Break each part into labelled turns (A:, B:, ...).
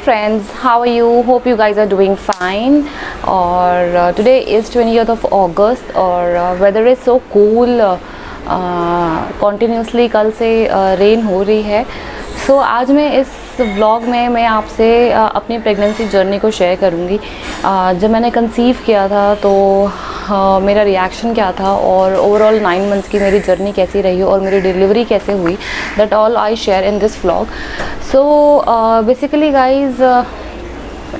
A: friends, how are you? Hope you guys are doing fine. और today is 20th of August और weather is so cool. Continuously कल से rain हो रही है. So आज मैं इस व्लॉग में मैं आपसे अपनी प्रेगनेंसी जर्नी को शेयर करूँगी. जब मैंने कंसीव किया था तो मेरा रिएक्शन क्या था और ओवरऑल 9 मंथ्स की मेरी जर्नी कैसी रही और मेरी डिलीवरी कैसे हुई, that all I share in this vlog. So basically guys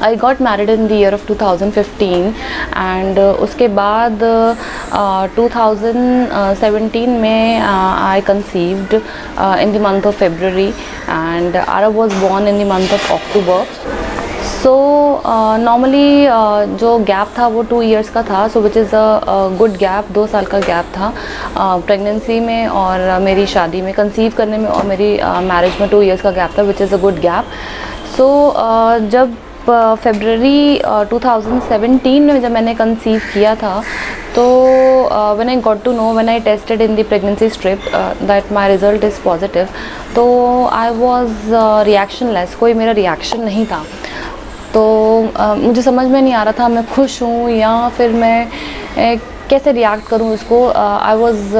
A: I got married in the year of 2015 and उसके बाद 2017 में I conceived in the month of February and Aarav was born in the month of October. So normally जो gap था वो 2 years का था, so which is a good gap. 2 साल का गैप था प्रेगनेंसी में और मेरी शादी में, कंसीव करने में और मेरी मैरिज में 2 इयर्स का गैप था, which is a good gap. So जब फरवरी 2017 में जब मैंने कंसीव किया था तो when I got to know, when I tested in the pregnancy strip that my result is positive, तो आई वाज रिएक्शनलेस. कोई मेरा रिएक्शन नहीं था. तो मुझे समझ में नहीं आ रहा था मैं खुश हूँ या फिर मैं कैसे रिएक्ट करूँ उसको. I was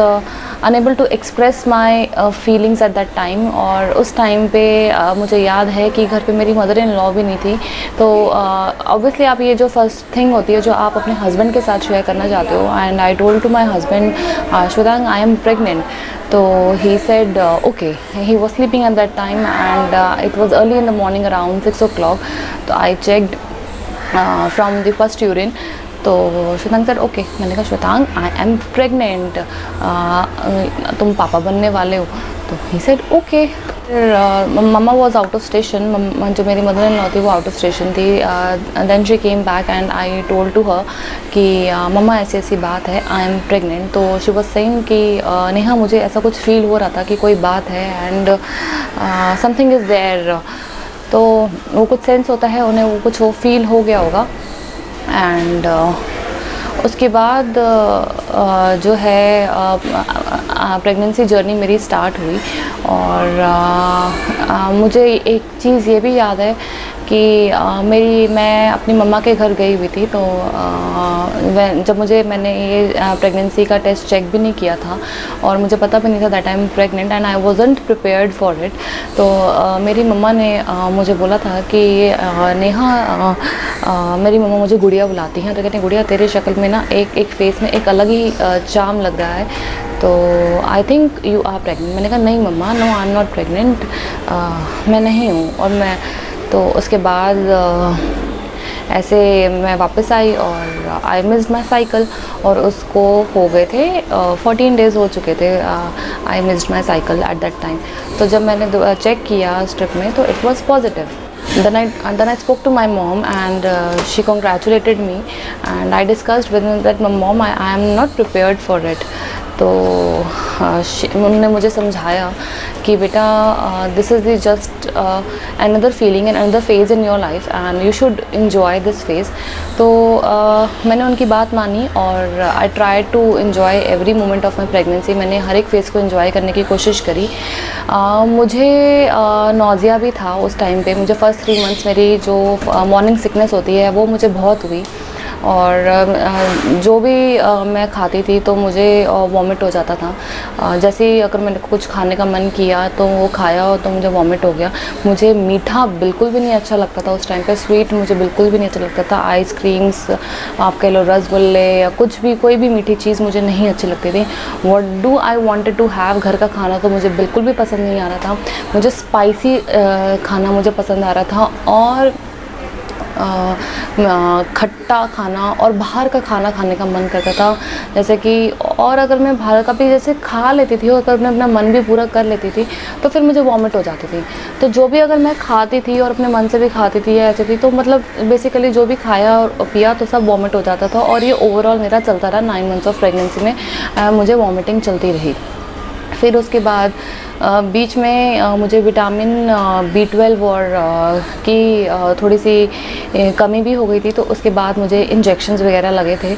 A: unable to express my feelings at that time. और उस टाइम पे मुझे याद है कि घर पे मेरी मदर इन लॉ भी नहीं थी. तो ऑब्वियसली आप ये जो फर्स्ट थिंग होती है जो आप अपने हस्बैंड के साथ शेयर करना चाहते हो, and I told to my husband, Shwetang I am pregnant. तो he said okay. He was sleeping at that time and it was early in the morning around 6 o'clock. तो I checked from the first urine. तो Shwetang said okay. मैंने कहा Shwetang I am pregnant. तुम पापा बनने वाले हो. तो he said okay. Mamma was out of station. जो मेरी मदर इन लॉ थी वो आउट ऑफ स्टेशन थी. Then she came back and I told to her कि मम्मा ऐसी ऐसी बात है, आई एम प्रेग्नेंट. तो शी वॉज सेइंग कि नेहा मुझे ऐसा कुछ फील हो रहा था कि कोई बात है एंड समथिंग इज़ देयर. तो वो कुछ सेंस होता है उन्हें, वो कुछ वो फील हो गया होगा. एंड उसके बाद जो है प्रेगनेंसी जर्नी मेरी स्टार्ट हुई. और मुझे एक चीज़ ये भी याद है कि मैं अपनी मम्मा के घर गई हुई थी. तो जब मैंने ये प्रेगनेंसी का टेस्ट चेक भी नहीं किया था और मुझे पता भी नहीं था that I am pregnant and I wasn't prepared for it. तो मेरी मम्मा ने मुझे बोला था कि नेहा, मेरी मम्मा मुझे गुड़िया बुलाती हैं. तो कहते हैं गुड़िया तेरे शक्ल में ना एक फेस में एक अलग ही चार्म लग रहा है, तो I think you are pregnant. मैंने कहा नहीं मम्मा, no I am not pregnant, मैं नहीं हूँ. और मैं तो उसके बाद ऐसे मैं वापस आई और आई मिस्ड माई साइकिल. और उसको हो गए थे 14 डेज़ हो चुके थे. I missed my cycle eight that time. तो जब मैंने चेक किया स्ट्रिप में तो it was positive. Then I spoke to my mom and she congratulated me and I discussed with her that mom, I am not prepared for it. तो उन्होंने मुझे समझाया कि बेटा this is the just another feeling and another phase in your life and you should enjoy this phase. तो मैंने उनकी बात मानी और I try to enjoy every moment of my pregnancy. मैंने हर एक फेज़ को इन्जॉय करने की कोशिश करी. मुझे नौजिया भी था उस टाइम पे. मुझे फर्स्ट 3 मंथ्स मेरी जो मॉर्निंग सिकनेस होती है वो मुझे बहुत हुई. और जो भी मैं खाती थी तो मुझे वॉमिट हो जाता था. जैसे ही अगर मैंने कुछ खाने का मन किया तो वो खाया तो मुझे वॉमिट हो गया. मुझे मीठा बिल्कुल भी नहीं अच्छा लगता था उस टाइम पे. स्वीट मुझे बिल्कुल भी नहीं अच्छा लगता था. आइसक्रीम्स आप कह लो, रसगुल्ले या कुछ भी, कोई भी मीठी चीज़ मुझे नहीं अच्छी लगती थी. What do I wanted to have, घर का खाना तो मुझे बिल्कुल भी पसंद नहीं आ रहा था. मुझे स्पाइसी खाना मुझे पसंद आ रहा था और खट्टा खाना और बाहर का खाना खाने का मन करता था. जैसे कि और अगर मैं बाहर का भी जैसे खा लेती थी और अगर मैं अपना मन भी पूरा कर लेती थी तो फिर मुझे वॉमिट हो जाती थी. तो जो भी अगर मैं खाती थी और अपने मन से भी खाती थी या ऐसे थी तो मतलब बेसिकली जो भी खाया और पिया तो सब वॉमिट हो जाता था. और ये ओवरऑल मेरा चलता रहा 9 मंथ्स ऑफ प्रेगनेंसी में. मुझे वॉमिटिंग चलती रही. फिर उसके बाद बीच में मुझे विटामिन B12 और की थोड़ी सी कमी भी हो गई थी, तो उसके बाद मुझे इंजेक्शंस वगैरह लगे थे।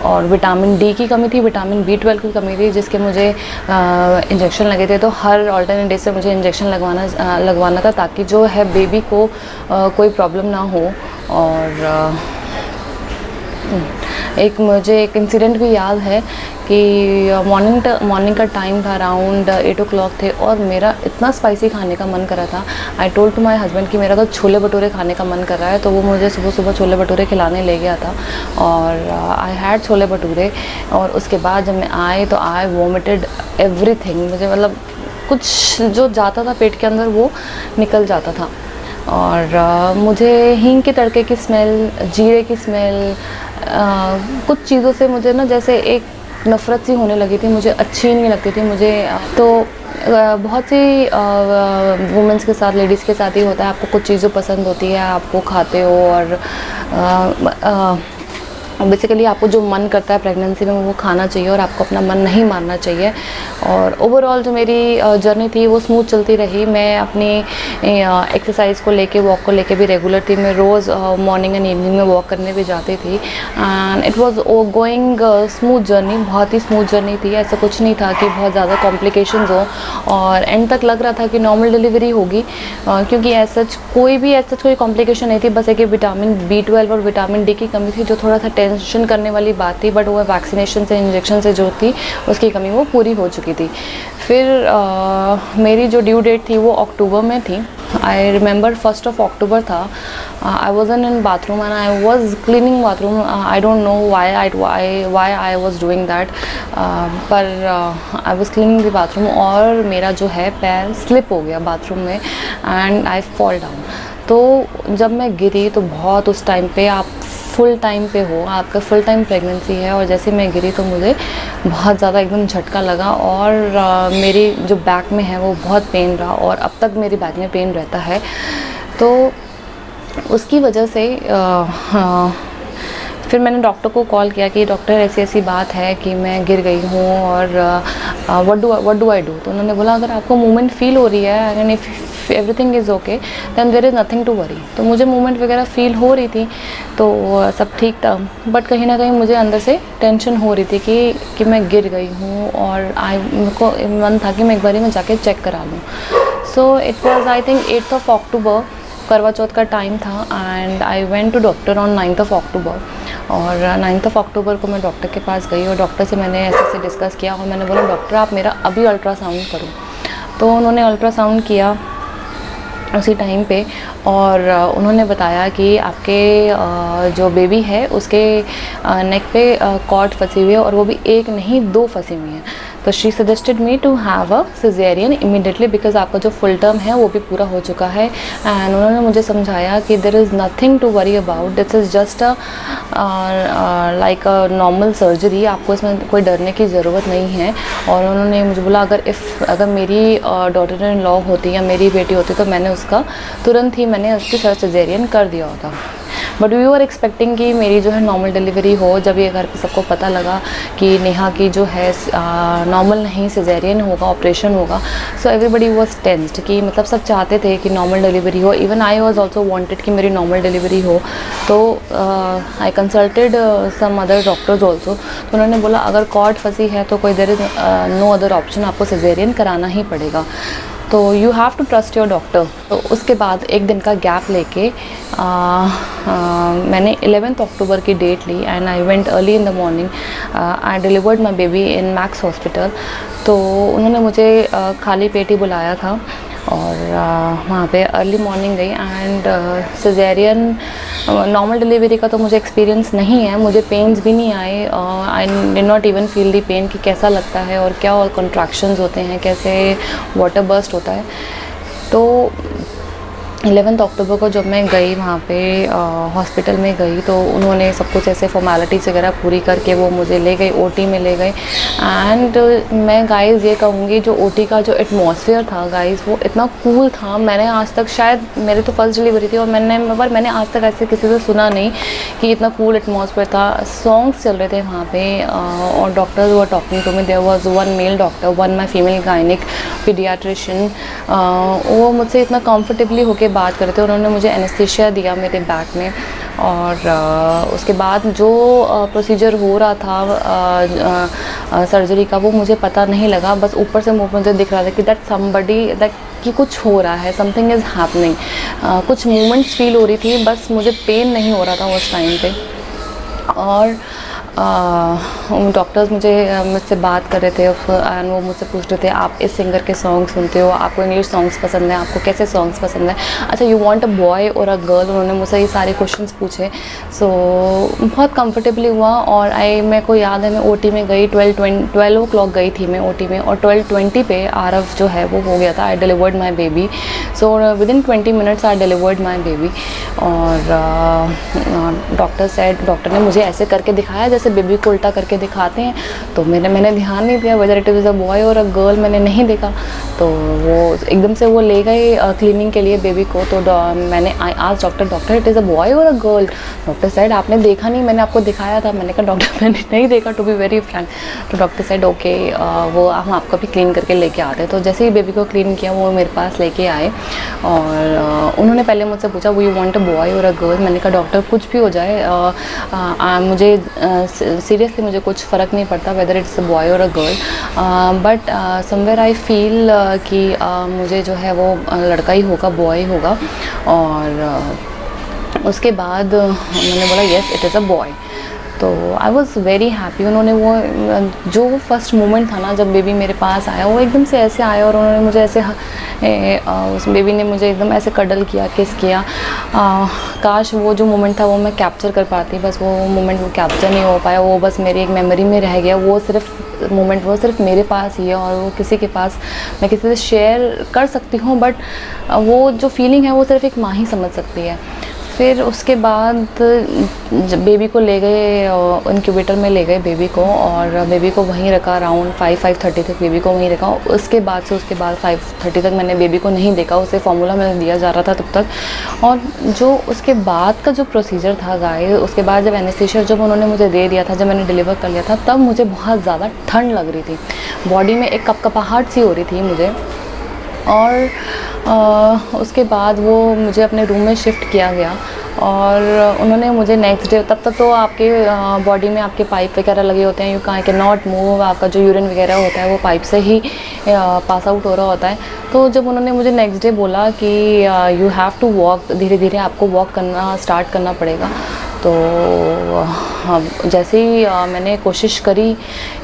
A: और विटामिन डी की कमी थी, विटामिन B12 की कमी थी, जिसके मुझे इंजेक्शन लगे थे। तो हर ऑल्टरनेट डे से मुझे इंजेक्शन लगवाना था, ताकि जो है बेबी को कोई प्रॉब्लम ना हो। और मुझे एक इंसिडेंट भी याद है कि मॉर्निंग का टाइम था, अराउंड 8 o'clock थे, और मेरा इतना स्पाइसी खाने का मन कर रहा था। I told to my husband कि मेरा तो छोले भटूरे खाने का मन कर रहा है। तो वो मुझे सुबह सुबह छोले भटूरे खिलाने ले गया था, और आई हैड छोले भटूरे। और उसके बाद जब मैं आई तो आई वॉमिटेड एवरीथिंग। मुझे मतलब कुछ जो जाता था पेट के अंदर वो निकल जाता था। और मुझे हींग के तड़के की स्मेल, जीरे की स्मेल, कुछ चीज़ों से मुझे ना जैसे एक नफ़रत सी होने लगी थी, मुझे अच्छी नहीं लगती थी मुझे। तो बहुत सी वुमेंस के साथ, लेडीज़ के साथ ही होता है, आपको कुछ चीज़ें पसंद होती है, आपको खाते हो, और बेसिकली आपको जो मन करता है प्रेगनेंसी में वो खाना चाहिए, और आपको अपना मन नहीं मारना चाहिए। और ओवरऑल जो मेरी जर्नी थी वो स्मूथ चलती रही। मैं अपनी एक्सरसाइज को लेके, वॉक को लेके भी रेगुलर थी। मैं रोज़ मॉर्निंग एंड इवनिंग में वॉक करने भी जाती थी, and it was going smooth journey, बहुत ही स्मूथ जर्नी थी। ऐसा कुछ नहीं था कि बहुत ज़्यादा कॉम्प्लिकेशंस हो, और एंड तक लग रहा था कि नॉर्मल डिलीवरी होगी, क्योंकि ऐसा कोई कॉम्प्लिकेशन नहीं थी। बस एक विटामिन B12 और विटामिन डी की कमी थी, जो थोड़ा सा टेंशन करने वाली बात थी, बट वो वैक्सीनेशन से, इंजेक्शन से जो थी उसकी कमी वो पूरी हो चुकी थी। फिर मेरी जो ड्यू डेट थी वो अक्टूबर में थी। I remember 1st of October था। I was in bathroom and I was cleaning bathroom. I don't know why I was doing that, पर I was cleaning the bathroom, और मेरा जो है पैर स्लिप हो गया बाथरूम में, एंड आई फॉल डाउन। तो जब मैं गिरी तो बहुत, उस टाइम पे आप फुल टाइम पे हो, आपका फुल टाइम प्रेगनेंसी है, और जैसे मैं गिरी तो मुझे बहुत ज़्यादा एकदम झटका लगा, और मेरी जो बैक में है वो बहुत पेन रहा, और अब तक मेरी बैक में पेन रहता है। तो उसकी वजह से फिर मैंने डॉक्टर को कॉल किया कि डॉक्टर ऐसी ऐसी बात है कि मैं गिर गई हूँ, और व्हाट डू आई डू। तो उन्होंने बोला अगर आपको मूवमेंट फील हो रही है, and if everything is okay then there is nothing to worry. तो मुझे मूवमेंट वगैरह फील हो रही थी, तो सब ठीक था, बट कहीं ना कहीं मुझे अंदर से टेंशन हो रही थी कि मैं गिर गई हूँ, और मेरे को मन था कि मैं एक बारी में जाके चेक करा लूँ। So it was I think 8th of October, Karva Chauth का टाइम था, and I went to doctor on 9th of October। और 9th of October को मैं डॉक्टर के पास गई, और डॉक्टर से मैंने ऐसे डिस्कस किया, और मैंने बोला डॉक्टर आप मेरा अभी अल्ट्रासाउंड करो। तो उन्होंने अल्ट्रासाउंड किया उसी टाइम पे, और उन्होंने बताया कि आपके जो बेबी है उसके नेक पे कॉर्ड फंसी हुई है, और वो भी एक नहीं 2 फंसी हुई हैं। तो she suggested me to have a caesarean immediately, because आपका जो फुल टर्म है वो भी पूरा हो चुका है। एंड उन्होंने मुझे समझाया कि there is nothing to worry about, this is just like a normal surgery, आपको इसमें कोई डरने की ज़रूरत नहीं है। और उन्होंने मुझे बोला अगर मेरी डॉटर इन लॉ होती या मेरी बेटी होती तो मैंने उसका तुरंत ही मैंने उसकी सिजेरियन कर दिया होता। बट वी वर एक्सपेक्टिंग कि मेरी जो है नॉर्मल डिलीवरी हो। जब ये घर पे सबको पता लगा कि नेहा की जो है नॉर्मल नहीं सिजेरियन होगा, ऑपरेशन होगा, सो एवरीबडी वॉज टेंस्ड कि मतलब सब चाहते थे कि नॉर्मल डिलीवरी हो। Even I was also wanted कि मेरी नॉर्मल डिलीवरी हो। तो I consulted some other doctors also. तो उन्होंने बोला अगर कॉर्ड फंसी है तो कोई there is no other option, आपको सिजेरियन कराना ही पड़ेगा। तो you have to trust your doctor. तो उसके बाद एक दिन का गैप लेके मैंने 11th October की डेट ली, and I went early in the morning. I delivered my baby in Max hospital. तो उन्होंने मुझे खाली पेट ही बुलाया था, और वहाँ पे अर्ली मॉर्निंग गई, एंड सिजेरियन नॉर्मल डिलीवरी का तो मुझे एक्सपीरियंस नहीं है, मुझे पेन्स भी नहीं आए। I did not even feel the pain कि कैसा लगता है और क्या और कॉन्ट्रैक्शंस होते हैं, कैसे वाटर बर्स्ट होता है। तो 11 अक्टूबर को जब मैं गई वहाँ पे हॉस्पिटल में गई, तो उन्होंने सब कुछ ऐसे फॉर्मेलिटीज़ वगैरह पूरी करके वो मुझे ले गई, ओटी में ले गए। एंड मैं गाइस ये कहूँगी, जो ओटी का जो एटमॉस्फेयर था गाइस, वो इतना कूल था। मैंने आज तक, शायद मेरे तो फर्स्ट डिलीवरी थी और मैंने आज तक ऐसे किसी से सुना नहीं कि इतना कूल एटमॉस्फेयर था। सॉन्ग्स चल रहे थे वहाँ पे और doctors were talking to me. There was one male doctor, one my female gynaec paediatrician. वो मुझसे इतना कंफर्टेबली होके बात कर रहे थे। उन्होंने मुझे एनेस्थीसिया दिया मेरे बैक में, और उसके बाद जो प्रोसीजर हो रहा था सर्जरी का, वो मुझे पता नहीं लगा। बस ऊपर से मुझे दिख रहा था कि दैट समबडी, दैट कि कुछ हो रहा है, समथिंग इज़ हैपनिंग। कुछ मूवमेंट्स फील हो रही थी, बस मुझे पेन नहीं हो रहा था उस टाइम पे। और डॉक्टर्स मुझसे बात कर रहे थे एंड वो मुझसे पूछ रहे थे, आप इस सिंगर के सॉन्ग सुनते हो, आपको इंग्लिश सॉन्ग्स पसंद हैं, आपको कैसे सॉन्ग्स पसंद हैं, अच्छा यू वांट अ बॉय और अ गर्ल। उन्होंने मुझसे ये सारे क्वेश्चंस पूछे। सो बहुत कंफर्टेबली हुआ। और मेरे को याद है, मैं ओटी में गई 12 o'clock गई थी मैं ओटी में, और 12:20 पे आरव जो है वो हो गया था। आई delivered my baby. So within 20 minutes I delivered my baby. और डॉक्टर ने मुझे ऐसे करके दिखाया जैसे बेबी को उल्टा करके दिखाते हैं। तो मैंने ध्यान नहीं दिया whether it is a boy और अ गर्ल, मैंने नहीं देखा। तो वो एकदम से वो ले गए क्लीनिंग के लिए बेबी को। तो मैंने आज doctor it is a boy और अ गर्ल। डॉक्टर साइड आपने देखा नहीं, मैंने आपको दिखाया था। मैंने कहा डॉक्टर मैंने नहीं देखा, टू बी वेरी फ्रैंक। तो डॉक्टर साइड ओके, वो हम आपको भी क्लीन करके लेके आते हैं। तो जैसे ही बेबी को क्लीन किया, वो मेरे पास लेके आए और उन्होंने पहले मुझसे पूछा वी वांट अ बॉय और अ गर्ल। मैंने कहा डॉक्टर कुछ भी हो जाए, मुझे सीरियसली मुझे कुछ फ़र्क नहीं पड़ता वेदर इट्स अ बॉय और a girl, but somewhere I feel कि मुझे जो है वो लड़का ही होगा, बॉय होगा। और उसके बाद मैंने बोला yes it is a boy. तो आई वॉज़ वेरी हैप्पी। उन्होंने वो जो फर्स्ट मोमेंट था ना, जब बेबी मेरे पास आया, वो एकदम से ऐसे आया और उन्होंने मुझे ऐसे उस बेबी ने मुझे एकदम ऐसे कडल किया, किस किया। काश वो जो मोमेंट था वो मैं कैप्चर कर पाती, बस वो मोमेंट वो कैप्चर नहीं हो पाया। वो बस मेरी एक मेमोरी में रह गया। वो सिर्फ मोमेंट वो सिर्फ मेरे पास ही है और वो किसी के पास, मैं किसी से शेयर कर सकती हूँ, बट वो जो फीलिंग है वो सिर्फ एक माँ ही समझ सकती है। फिर उसके बाद जब बेबी को ले गए, इनक्यूबेटर में ले गए बेबी को, और बेबी को वहीं रखा अराउंड 5:30 तक बेबी को वहीं रखा। उसके बाद 5:30 तक मैंने बेबी को नहीं देखा, उसे फार्मूला में दिया जा रहा था तब तक। और जो उसके बाद का जो प्रोसीजर था गाइस, उसके बाद जब एनेस्थीसिया जब उन्होंने मुझे दे दिया था, जब मैंने डिलीवर कर लिया था, तब मुझे बहुत ज़्यादा ठंड लग रही थी, बॉडी में एक कपकपाहट सी हो रही थी मुझे। और उसके बाद वो मुझे अपने रूम में शिफ्ट किया गया और उन्होंने मुझे नेक्स्ट डे, तब तक तो आपके बॉडी में आपके पाइप वगैरह लगे होते हैं, यू कैन नॉट मूव, आपका जो यूरिन वगैरह होता है वो पाइप से ही पास आउट हो रहा होता है। तो जब उन्होंने मुझे नेक्स्ट डे बोला कि यू हैव टू वॉक, धीरे धीरे आपको वॉक करना स्टार्ट करना पड़ेगा, तो जैसे ही मैंने कोशिश करी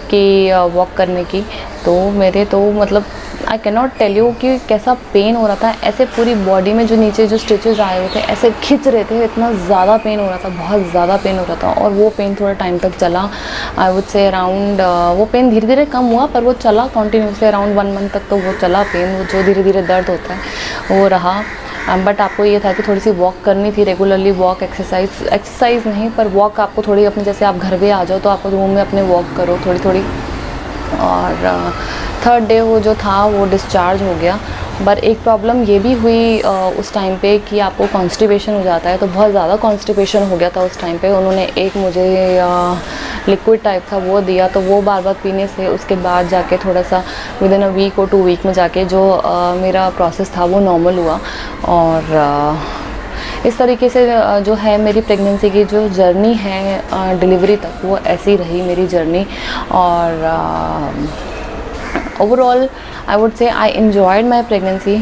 A: कि वॉक करने की, तो मेरे तो मतलब I can not tell you कि कैसा पेन हो रहा था। ऐसे पूरी बॉडी में जो नीचे जो स्टिचेस आए हुए थे ऐसे खिंच रहे थे, इतना ज़्यादा पेन हो रहा था, बहुत ज़्यादा पेन हो रहा था। और वो पेन थोड़ा टाइम तक चला, आई वुड से अराउंड, वो पेन धीरे धीरे कम हुआ पर वो चला कंटिन्यूसली अराउंड 1 month तक। तो वो चला पेन, वो जो धीरे धीरे दर्द होता है वो रहा। बट आपको ये था कि थोड़ी सी वॉक करनी थी, रेगुलरली वॉक, एक्सरसाइज नहीं पर वॉक आपको थोड़ी अपने, जैसे आप घर पे आ जाओ तो आपको रूम में अपने वॉक करो थोड़ी थोड़ी। और थर्ड डे वो जो था वो डिस्चार्ज हो गया। पर एक प्रॉब्लम ये भी हुई उस टाइम पे कि आपको कॉन्स्टिपेशन हो जाता है, तो बहुत ज़्यादा कॉन्स्टिपेशन हो गया था उस टाइम पे। उन्होंने एक मुझे लिक्विड टाइप था वो दिया, तो वो बार बार पीने से उसके बाद जाके थोड़ा सा विदिन अ वीक और 2 week में जाके जो मेरा प्रोसेस था वो नॉर्मल हुआ। और इस तरीके से जो है मेरी प्रेगनेंसी की जो जर्नी है डिलीवरी तक, वो ऐसी रही मेरी जर्नी। और overall I would say I enjoyed my pregnancy.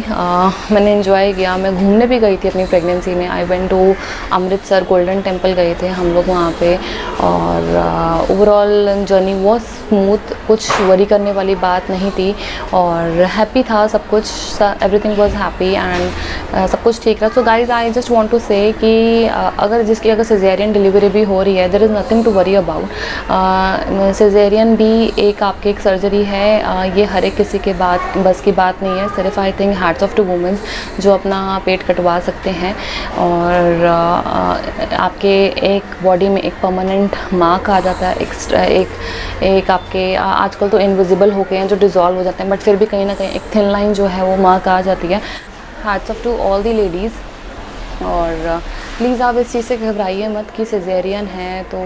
A: मैंने इन्जॉय किया, मैं घूमने भी गई थी अपनी प्रेगनेंसी में। I went to Amritsar, Golden Temple गए थे हम लोग वहाँ पे। और ओवरऑल जर्नी वॉज स्मूथ, कुछ वरी करने वाली बात नहीं थी और हैप्पी था सब कुछ, एवरीथिंग वॉज हैप्पी एंड सब कुछ ठीक रहा। So guys I just want to say कि अगर सिजेरियन डिलीवरी भी हो रही है, there is nothing to worry about. Caesarean भी एक आपकी एक सर्जरी है, ये हर एक किसी के बाद बस की बात नहीं है। सिर्फ I think hats off to womens जो अपना पेट कटवा सकते हैं और आपके एक बॉडी में एक परमानेंट मार्क आ जाता है, एक आपके आजकल तो इनविजिबल हो गए हैं जो डिज़ोल्व हो जाते हैं, बट फिर भी कहीं ना कहीं एक थिन लाइन जो है वो मार्क आ जाती है। Hats off to all the ladies. और प्लीज़ आप इस चीज़ से घबराइए मत कि सिजेरियन है तो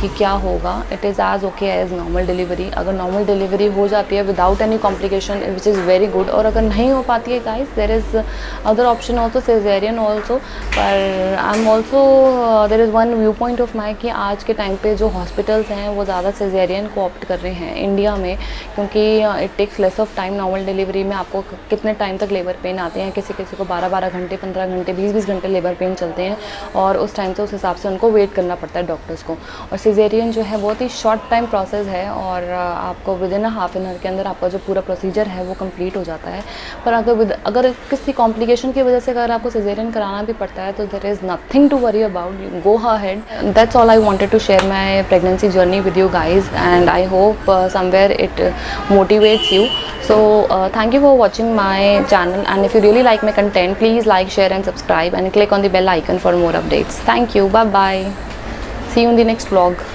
A: कि क्या होगा। It is as okay as normal delivery. अगर नॉर्मल डिलीवरी हो जाती है without any complication which is very good, और अगर नहीं हो पाती है guys there is other option also, caesarean also. पर I am also there is one viewpoint of my कि आज के टाइम पे जो हॉस्पिटल्स हैं वो ज़्यादा सिजेरियन को ऑप्ट कर रहे हैं इंडिया में, क्योंकि it takes less of time. Normal delivery में आपको कितने टाइम तक लेबर पेन आते हैं, किसी किसी को 12-12 घंटे, 15 घंटे, 20-20 घंटे लेबर पेन चलते हैं, और उस टाइम से उस हिसाब से उनको वेट करना पड़ता है डॉक्टर्स को। और सिजेरियन जो है बहुत ही शॉर्ट टाइम प्रोसेस है और आपको with in half an hour के अंदर आपका जो पूरा प्रोसीजर है वो कंप्लीट हो जाता है। पर अगर किसी कॉम्प्लिकेशन की वजह से अगर आपको सिजेरियन कराना भी पड़ता है तो there is nothing to worry about, you go ahead. That's all I wanted to share my pregnancy journey with you guys and I hope somewhere it motivates you. So thank you for watching my channel, and if you really like my content, please like, share and subscribe and click on the bell icon for more updates. Thank you. Bye bye. See you in the next vlog.